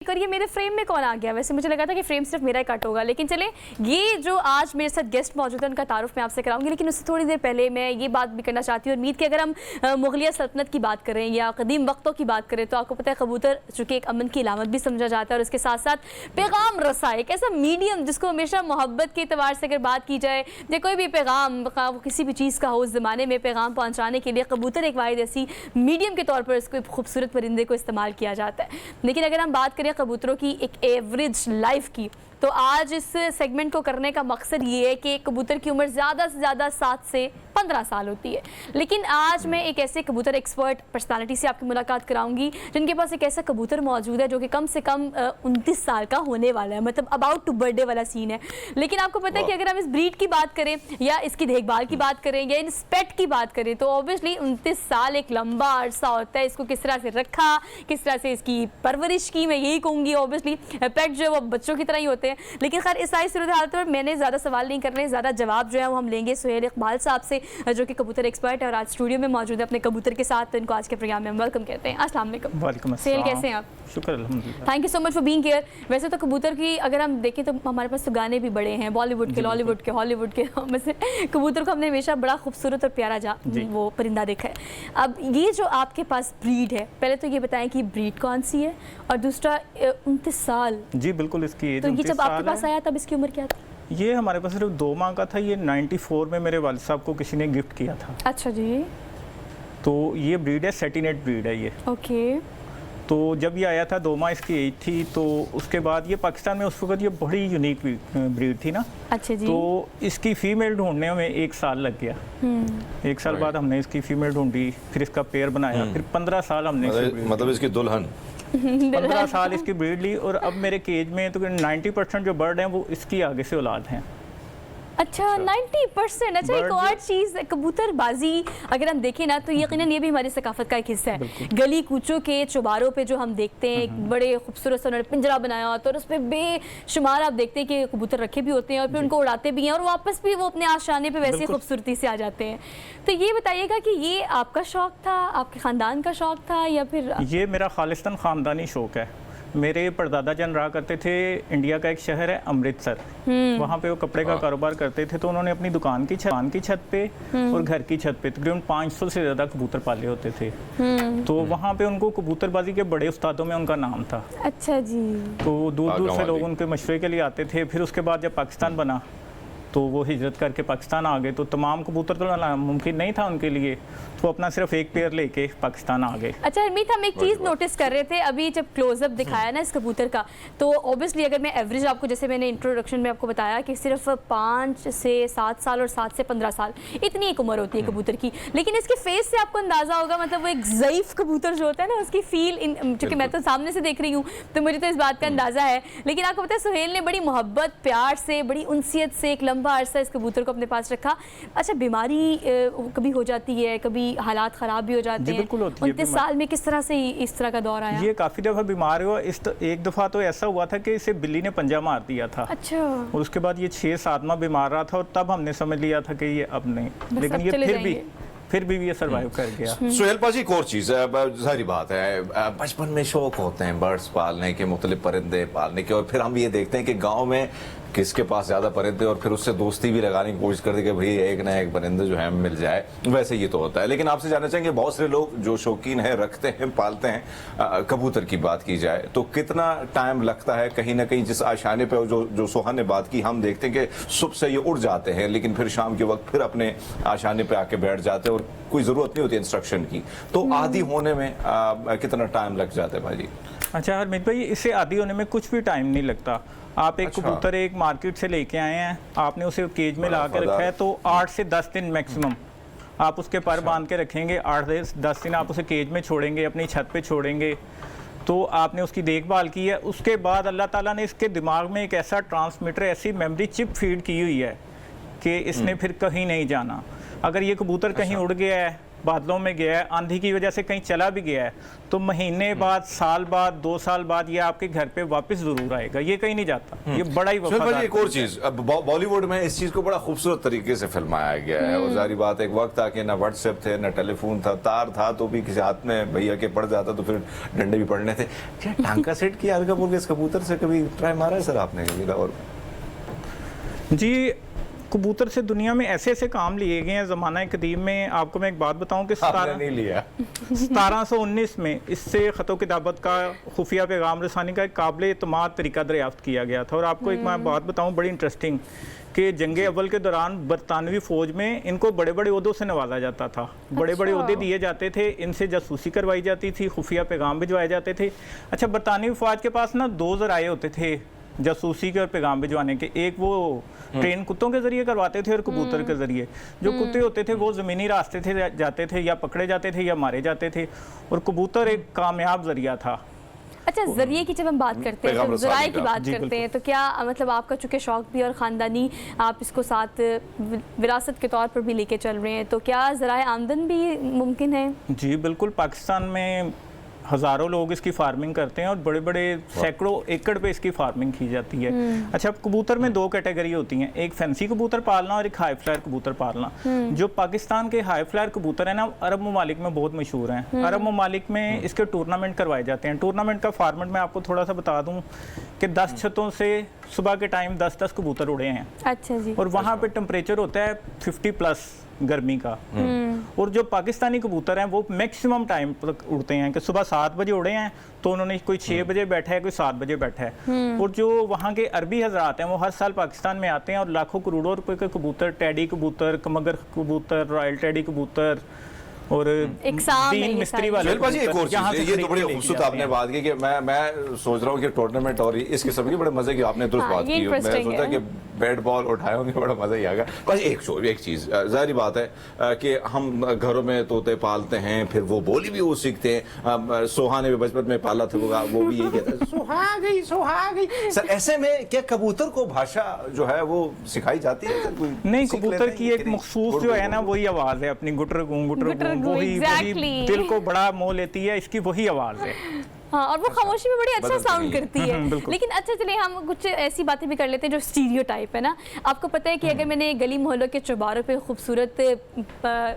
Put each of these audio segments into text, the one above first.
और ये मेरे फ्रेम में कौन आ गया। वैसे मुझे लगा था कि फ्रेम सिर्फ मेरा ही कट होगा, लेकिन चले ये जो आज मेरे साथ गेस्ट मौजूद है उनका तारुफ मैं आपसे कराऊंगी। लेकिन उससे थोड़ी देर पहले मैं ये बात भी करना चाहती हूँ। उम्मीद कि अगर हम मुगलिया सल्तनत की बात करें या कदीम वक्तों की बात करें तो आपको पता है कबूतर चूँकि एक अमन की अलामत भी समझा जाता है और उसके साथ साथ पैगाम रसा एक ऐसा मीडियम जिसको हमेशा मोहब्बत के अतबार से अगर बात की जाए या कोई भी पैगाम किसी भी चीज़ का हो उस ज़माने में पैगाम पहुँचाने के लिए कबूतर एक वाहिद ऐसी मीडियम के तौर पर इसको खूबसूरत परिंदे को इस्तेमाल किया जाता है। लेकिन अगर हम बात करें कबूतरों की एक एवरेज लाइफ की तो आज इस सेगमेंट को करने का मकसद ये है कि कबूतर की उम्र ज़्यादा से ज़्यादा 7 से 15 साल होती है। लेकिन आज मैं एक ऐसे कबूतर एक्सपर्ट पर्सनालिटी से आपकी मुलाकात कराऊंगी जिनके पास एक ऐसा कबूतर मौजूद है जो कि कम से कम 29 साल का होने वाला है, मतलब अबाउट टू बर्थडे वाला सीन है। लेकिन आपको पता है कि अगर हम इस ब्रीड की बात करें या इसकी देखभाल की बात करें या इन पेट की बात करें तो ऑब्वियसली 29 साल एक लंबा अरसा होता है। इसको किस तरह से रखा, किस तरह से इसकी परवरिश की, मैं यही कहूँगी। ऑब्वियसली पेट जो है वो बच्चों की तरह ही होते हैं। लेकिन खैर इस सारी सूरत हालत पर मैंने ज़्यादा सवाल नहीं करने, ज़्यादा जवाब जो है वो हम लेंगे सुहेल इकबाल साहब से जो कि कबूतर एक्सपर्ट है और आज स्टूडियो में मौजूद है अपने कबूतर के साथ। तो इनको आज के प्रोग्राम में हम वेलकम कहते हैं। अस्सलाम वालेकुम। वालेकुम सुहेल, कैसे हैं आप? शुक्र अल्हम्दुलिल्लाह। Thank you so much for being here. वैसे तो कबूतर की अगर हम देखें तो हमारे पास तो गाने भी बड़े हैं, बॉलीवुड के, लॉलीवुड के, हॉलीवुड के। वैसे कबूतर को हमने हमेशा बड़ा खूबसूरत और प्यारा वो परिंदा देखा है। अब ये जो आपके पास ब्रीड है, पहले तो ये बताएं कि ब्रीड कौन सी है और दूसरा 29 साल। जी बिल्कुल, इसकी एज तो ये जब आपके पास आया तब इसकी उम्र क्या थी? ये हमारे पास सिर्फ 2 माह का था। ये 94 में मेरे वालिद साहब को किसी ने गिफ्ट किया था। अच्छा जी। तो ये ब्रीड है, सेटिनेट ब्रीड है ये। ओके। तो जब ये आया था 2 माह इसकी एज थी। तो उसके बाद ये पाकिस्तान में उस वक्त ये बड़ी यूनिक ब्रीड थी ना। अच्छा जी। तो इसकी फीमेल ढूंढने में 1 साल लग गया। 1 साल बाद हमने इसकी फीमेल ढूंढी, फिर इसका पेयर बनाया, फिर 15 साल हमने मतलब इसकी दुल्हन 15 साल इसकी ब्रीड ली। और अब मेरे केज में तो 90% जो बर्ड हैं वो इसकी आगे से औलाद हैं। अच्छा 90%। अच्छा एक और चीज़, कबूतरबाजी अगर हम देखें ना तो यकीनन ये भी हमारी सकाफत का एक हिस्सा है। गली कूचों के चौबारों पे जो हम देखते हैं एक बड़े खूबसूरत सा उन्होंने पिंजरा बनाया होता है और उस पर बेशुमार आप देखते हैं कि कबूतर रखे भी होते हैं और फिर उनको उड़ाते भी हैं और वापस भी वो अपने आशाने पे वैसे खूबसूरती से आ जाते हैं। तो ये बताइएगा कि ये आपका शौक था, आपके ख़ानदान का शौक था या फिर? ये मेरा खालिस्तान ख़ानदानी शौक है। मेरे परदादा जन रहा करते थे, इंडिया का एक शहर है अमृतसर, वहाँ पे वो कपड़े का कारोबार करते थे। तो उन्होंने अपनी दुकान की छत पे और घर की छत पे तकरीबन 500 से ज़्यादा कबूतर पाले होते थे। तो वहाँ पे उनको कबूतरबाजी के बड़े उस्तादों में उनका नाम था। अच्छा जी। तो दूर दूर से लोग उनके मशवरे के लिए आते थे। फिर उसके बाद जब पाकिस्तान बना तो वो हिजरत करके पाकिस्तान आ गए। तो तमाम कबूतर तो लाना मुमकिन नहीं था उनके लिए, तो अपना सिर्फ एक पेयर लेके पाकिस्तान आ गए। अच्छा हरमीत, हम एक चीज़ नोटिस कर रहे थे अभी जब क्लोजअप दिखाया ना इस कबूतर का, तो ऑब्वियसली अगर मैं एवरेज आपको, जैसे मैंने इंट्रोडक्शन में आपको बताया कि सिर्फ 5 से 7 साल और 7 से 15 साल इतनी एक उम्र होती है कबूतर की। लेकिन इसके फेस से आपको अंदाज़ा होगा, मतलब वो एक ज़ईफ़ कबूतर जो होता है ना उसकी फील, चूँकि मैं तो सामने से देख रही हूँ तो मुझे तो इस बात का अंदाज़ा है। लेकिन आपको पता है सुहेल ने बड़ी मोहब्बत, प्यार से, बड़ी उनसियत से एक लंबा अरसा इस कबूतर को अपने पास रखा। अच्छा बीमारी कभी हो जाती है, कभी हालात ख़राब भी हो जाते हैं? 29 साल में किस तरह से इस तरह का दौर आया? ये काफ़ी दफ़ा बीमार हुआ। एक दफ़ा तो ऐसा हुआ था कि इसे बिल्ली ने पंजा मार दिया था। अच्छा। और उसके बाद ये 6-7 माह बीमार रहा था और तब हमने समझ लिया था कि ये अब नहीं। लेकिन ये फिर भी ये सर्वाइव कर गया। सुहेल पाजी एक और चीज़ है, जाहिर बात है बचपन में शौक होते हैं बर्ड्स पालने के, मुख्तलिफ परिंदे पालने के, और फिर हम ये देखते हैं कि गाँव में किसके पास ज़्यादा परिंदे और फिर उससे दोस्ती भी लगाने की कोशिश करते कि भाई एक ना एक परिंदे जो है मिल जाए। वैसे ये तो होता है। लेकिन आपसे जानना चाहेंगे, बहुत सारे लोग जो शौकीन है, रखते हैं, पालते हैं, कबूतर की बात की जाए तो कितना टाइम लगता है कहीं ना कहीं जिस आशाने पे जो सोहा ने बात की, हम देखते हैं कि सुबह से ये उड़ जाते हैं लेकिन फिर शाम के वक्त फिर अपने आशाने पे आके बैठ जाते हैं और कोई ज़रूरत नहीं होती इंस्ट्रक्शन की। तो आदी होने में कितना टाइम लग जाता है भाई? अच्छा हरमीत भाई, इससे आदी होने में कुछ भी टाइम नहीं लगता। आप एक कबूतर एक मार्केट से लेके आए हैं, आपने उसे केज में ला के रखा है तो 8 से 10 दिन मैक्सिमम आप उसके पर बांध के रखेंगे। 8 से 10 दिन आप उसे केज में छोड़ेंगे, अपनी छत पे छोड़ेंगे। तो आपने उसकी देखभाल की है। उसके बाद अल्लाह ताला ने इसके दिमाग में एक ऐसा ट्रांसमीटर, ऐसी मेमोरी चिप फीड की हुई है कि इसने फिर कहीं नहीं जाना। अगर ये कबूतर कहीं उड़ गया है बादलों में गया है, आंधी की वजह से कहीं चला भी गया है, तो महीने बाद, साल बाद, 2 साल बाद ये आपके घर पे वापस जरूर आएगा, ये कहीं नहीं जाता। ये बड़ा ही सुहेल भाई, एक और चीज, अब बॉलीवुड में इस चीज को बड़ा खूबसूरत तरीके से फिल्माया गया है। और जारी बात, एक वक्त था कि ना व्हाट्सएप थे, ना टेलीफोन था, तार था तो भी किसी हाथ में भैया के पड़ जाता तो फिर डंडे भी पड़ने थे। क्या टांका सेट किया अलका कपूर के इस कबूतर से कभी ट्राई मारा है सर आपने कभी? और जी, कबूतर से दुनिया में ऐसे ऐसे काम लिए गए हैं ज़माना कदीम में। आपको मैं एक बात बताऊं कि आपने नहीं लिया 1719 में इससे ख़तो किताबत का खुफिया पैगाम रसानी का एक काबिल एतमाद तरीका दरियाफ्त किया गया था। और आपको एक मैं बात बताऊं बड़ी इंटरेस्टिंग, कि जंग अव्वल के दौरान बरतानवी फ़ौज में इनको बड़े बड़े ओहदों से नवाजा जाता था। बड़े बड़े ओहदे दिए जाते थे, इनसे जासूसी करवाई जाती थी, खुफिया पैगाम भिजवाए जाते थे। अच्छा, बरतानवी फ़ौज के पास ना 2 ज़राए होते थे जासूसी के और पैगाम भिजवाने के। एक वो ट्रेन कुत्तों के जरिए करवाते थे और कबूतर के जरिए। जो कुत्ते होते थे वो ज़मीनी रास्ते थे जाते थे, या पकड़े जाते थे या मारे जाते थे, और कबूतर एक कामयाब जरिया था। अच्छा, जरिए की जब हम बात करते हैं, तो ज़राए की बात करते हैं, तो क्या मतलब आपका चूँकि शौक भी और ख़ानदानी आप इसको साथ विरासत के तौर पर भी लेके चल रहे हैं, तो क्या ज़राए आमदन भी मुमकिन है? जी बिल्कुल, पाकिस्तान में हज़ारों लोग इसकी फार्मिंग करते हैं और बड़े बड़े सैकड़ों एकड़ पे इसकी फार्मिंग की जाती है। अच्छा, कबूतर में 2 कैटेगरी होती हैं, एक फैंसी कबूतर पालना और एक हाई फ्लायर कबूतर पालना। जो पाकिस्तान के हाई फ्लायर कबूतर है ना, अरब ममालिक में बहुत मशहूर हैं। अरब ममालिक में इसके टूर्नामेंट करवाए जाते हैं। टूर्नामेंट का फॉर्मेट मैं आपको थोड़ा सा बता दूं कि 10 छतों से सुबह के टाइम 10-10 कबूतर उड़े हैं। अच्छा जी। और वहाँ पे टेम्परेचर होता है 50+ गर्मी का। और जो पाकिस्तानी कबूतर हैं वो मैक्सिमम टाइम तक उड़ते हैं, कि सुबह 7 बजे उड़े हैं तो उन्होंने कोई 6 बजे बैठा है, कोई 7 बजे बैठा है। और जो वहाँ के अरबी हजरात हैं वो हर साल पाकिस्तान में आते हैं और लाखों करोड़ों रुपए के कबूतर, टैडी कबूतर, कमगर कबूतर, रॉयल टैडी कबूतर और दीन मिस्त्री वाले एक और चीज, ये तो बड़ी खूबसूरत आपने बात की कि मैं सोच रहा हूँ कि टूर्नामेंट और इस किस्म की बड़े मजे की आपने दुरुस्त बात की। मैं सोचा कि बैट बॉल उठाए होंगे, बड़ा मजा ही आएगा। बस एक चीज जाहिर बात है कि हम घरों में तोते पालते हैं, फिर वो बोली भी वो सीखते हैं। सोहा ने भी बचपन में पाला था, वो भी यही कहता है, सोहा गई। सर ऐसे में क्या कबूतर को भाषा जो है वो सिखाई जाती है? नहीं, कबूतर की एक मखसूस जो है ना वही आवाज है अपनी, गुटर गुटर वही दिल को बड़ा मोह लेती है, इसकी वही आवाज है। हाँ, और वो खामोशी में बड़ी अच्छा साउंड करती है। लेकिन अच्छा, चलिए हम कुछ ऐसी बातें भी कर लेते हैं जो स्टीरियोटाइप है ना। आपको पता है कि अगर मैंने गली मोहल्लों के चौबारों पे खूबसूरत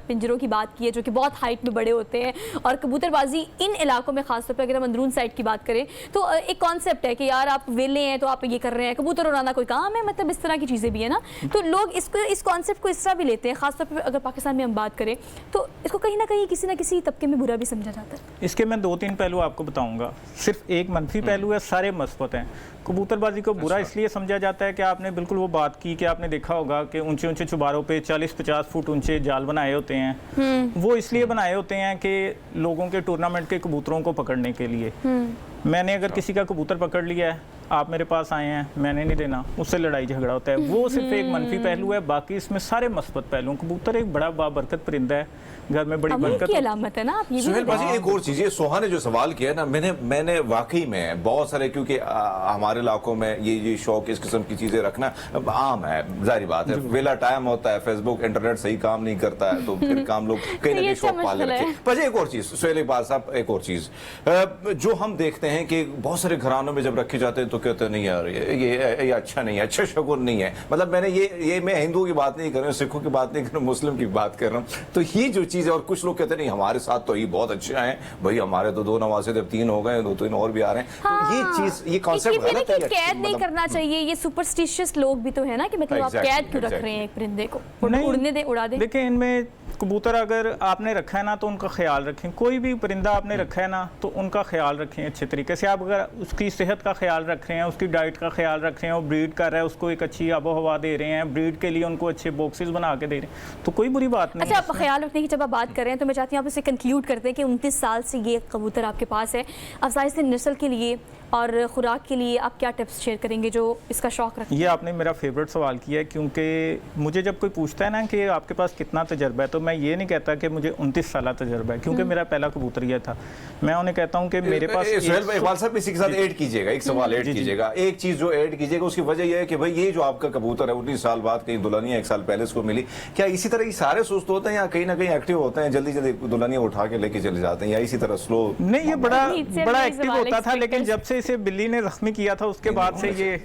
पिंजरों की बात की है जो कि बहुत हाइट में बड़े होते हैं, और कबूतरबाजी इन इलाकों में खासतौर पर अगर हम अंदरून साइड की बात करें तो एक कॉन्सेप्ट है कि यार आप वेले हैं तो आप ये कर रहे हैं, कबूतर उड़ाना कोई काम है, मतलब इस तरह की चीज़ें भी है ना। तो लोग इस कॉन्सेप्ट को इस तरह भी लेते हैं, खासतौर पर अगर पाकिस्तान में हम बात करें तो इसको कहीं ना कहीं किसी ना किसी तबके में बुरा भी समझा जाता है। इसके मैं 2-3 पहलू आपको बताऊंगा। सिर्फ एक मनफी पहलू है, सारे मस्बत हैं। कबूतरबाजी को बुरा इसलिए समझा जाता है कि आपने बिल्कुल वो बात की कि आपने देखा होगा कि ऊंचे ऊंचे चुबारों पे 40-50 फुट ऊंचे जाल बनाए होते हैं। वो इसलिए बनाए होते हैं कि लोगों के टूर्नामेंट के कबूतरों को पकड़ने के लिए। मैंने अगर किसी का कबूतर पकड़ लिया है, आप मेरे पास आए हैं, मैंने नहीं देना, उससे लड़ाई झगड़ा होता है। वो सिर्फ एक मनफी पहलू है, बाकी इसमें सारे मस्बत पहलू। कबूतर एक बड़ा बाबरकत परिंदा है, घर में बड़ी बरकत की अलामत है ना। आप ये सुहेल भाजी, एक और चीज, सोहा ने जो सवाल किया ना, मैंने वाकई में बहुत सारे, क्योंकि हमारे इलाकों में ये शौक, इस किस्म की चीजें रखना अब आम है, जाहिर बात है। वेला टाइम होता है, फेसबुक इंटरनेट सही काम नहीं करता है, तो फिर काम लोग कहीं ना कहीं शौक पाले रखे। पर एक और चीज सुहेल, एक बात साहब, एक और चीज जो हम देखते हैं कि बहुत सारे घरानों में जब रखे जाते हैं तो कहते हैं नहीं यार ये अच्छा नहीं है, अच्छा शगुन नहीं है। मतलब मैंने ये मैं हिंदुओं की बात नहीं कर रहा हूँ, सिखों की बात नहीं कर रहा हूँ, मुस्लिम की बात कर रहा हूँ। तो ये जो चीज है, और कुछ लोग कहते हैं नहीं हमारे साथ तो ये बहुत अच्छे हैं भाई, हमारे तो 2 नवासे जब 3 हो गए, 2-3 और भी आ रहे हैं। हाँ, तो ये चीज, ये कॉन्सेप्ट गलत है। कैद नहीं करना चाहिए, ये सुपरस्टिशियस लोग भी तो है ना, कि मतलब आप कैद क्यों रख रहे हैं एक परिंदे को, उड़ने दे, उड़ा दे। देखिए, इनमें कबूतर अगर आपने रखा है ना तो उनका ख्याल रखें। कोई भी परिंदा आपने रखा है ना तो उनका ख्याल रखें अच्छे तरीके से। आप अगर उसकी सेहत का ख्याल रख रहे हैं, उसकी डाइट का ख्याल रख रहे हैं, वो ब्रीड कर रहा है, उसको एक अच्छी आबो हवा दे रहे हैं, ब्रीड के लिए उनको अच्छे बॉक्सेस बना के दे रहे हैं, तो कोई बुरी बात नहीं। अच्छा, आप ख्याल रखने की जब आप बात कर रहे हैं तो मैं चाहती हूँ आप इसे कंक्लूड करते हैं कि 29 साल से ये कबूतर आपके पास है, अफजाइश नस्ल के लिए और खुराक के लिए आप क्या टिप्स शेयर करेंगे जो इसका शौक रखते ये आपने मेरा फेवरेट सवाल किया है, क्योंकि मुझे जब कोई पूछता है ना कि आपके पास कितना तजर्बा है, तो मैं ये नहीं कहता कि मुझे 29 साल तजर्बा है, क्योंकि मेरा पहला कबूतर ये था। मैं उन्हें कहता हूँ कि मेरे पास सुहेल भाई, इकबाल साहब इसी के साथ ऐड कीजिएगा, एक सवाल ऐड कीजिएगा, एक चीज जो ऐड कीजिएगा, उसकी वजह यह है कि भाई ये जो आपका कबूतर है 19 साल बाद कहीं दुल्हनिया 1 साल पहले इसको मिली, क्या इसी तरह ही सारे सुस्त होते हैं या कहीं ना कहीं एक्टिव होते हैं, जल्दी जल्दी दुल्हनिया उठा के लेके चले जाते हैं, या इसी तरह स्लो? नहीं, ये बड़ा से बड़ा नहीं एक्टिव सवाल होता था, लेकिन expected। जब से इसे बिल्ली ने जख्मी किया था उसके बाद से ये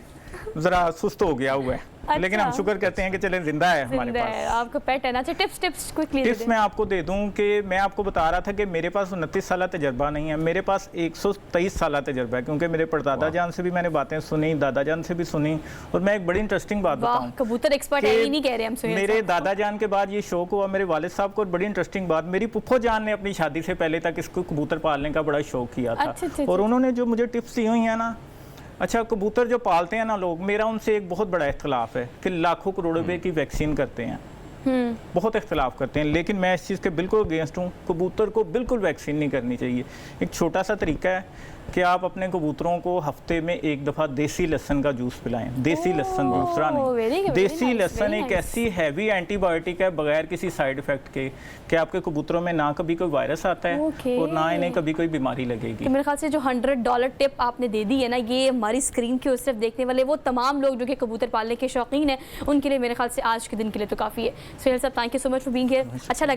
जरा सुस्त हो गया हुआ है। लेकिन हम शुक्र करते हैं कि चले जिंदा है हमारे जिंदा है, पास। आपका पेट है ना। अच्छा, टिप्स क्विकली टिप्स मैं आपको दे दूं कि मैं आपको बता रहा था कि मेरे पास 29 साल तजर्बा नहीं है, मेरे पास 123 साल तजर्बा है, क्योंकि मेरे परदादा जान से भी मैंने बातें सुनी, दादा जान से भी सुनी। और मैं एक बड़ी इंटरेस्टिंग बात वाह, बताऊं, कबूतर एक्सपर्ट है, ये नहीं कह रहे हम सुहेल मेरे साहब। दादा जान के बाद ये शौक हुआ मेरे वालिद साहब को। और बड़ी इंटरेस्टिंग बात, मेरी पुप्पो जान ने अपनी शादी से पहले तक इसको कबूतर पालने का बड़ा शौक किया था। अच्छा, और उन्होंने जो मुझे टिप्स दी हुई हैं ना, अच्छा कबूतर जो पालते हैं ना लोग, मेरा उनसे एक बहुत बड़ा इख्तलाफ है कि लाखों करोड़ों रुपए की वैक्सीन करते हैं, बहुत इख्तलाफ करते हैं। लेकिन मैं इस चीज़ के बिल्कुल अगेंस्ट हूँ, कबूतर को बिल्कुल वैक्सीन नहीं करनी चाहिए। एक छोटा सा तरीका है कि आप अपने कबूतरों को हफ्ते में एक दफ़ा देसी लहसन का जूस पिलाएं। देसी लहसन, दूसरा very नहीं। good, देसी very nice, लहसन very एक nice। ऐसी हैवी एंटीबायोटिक है बगैर किसी साइड इफेक्ट के कि आपके कबूतरों में ना कभी कोई वायरस आता है Okay। और ना इन्हें कभी कोई बीमारी लगेगी। तो मेरे ख्याल से जो $100 टिप आपने दे दी है ना, ये हमारी स्क्रीन के उस सिर्फ देखने वाले वो तमाम लोग जो कि कबूतर पालने के शौकीन हैं, उनके लिए मेरे ख्याल से आज के दिन के लिए तो काफ़ी है। सुहेल साहब, thank you so much for being here. अच्छा लगा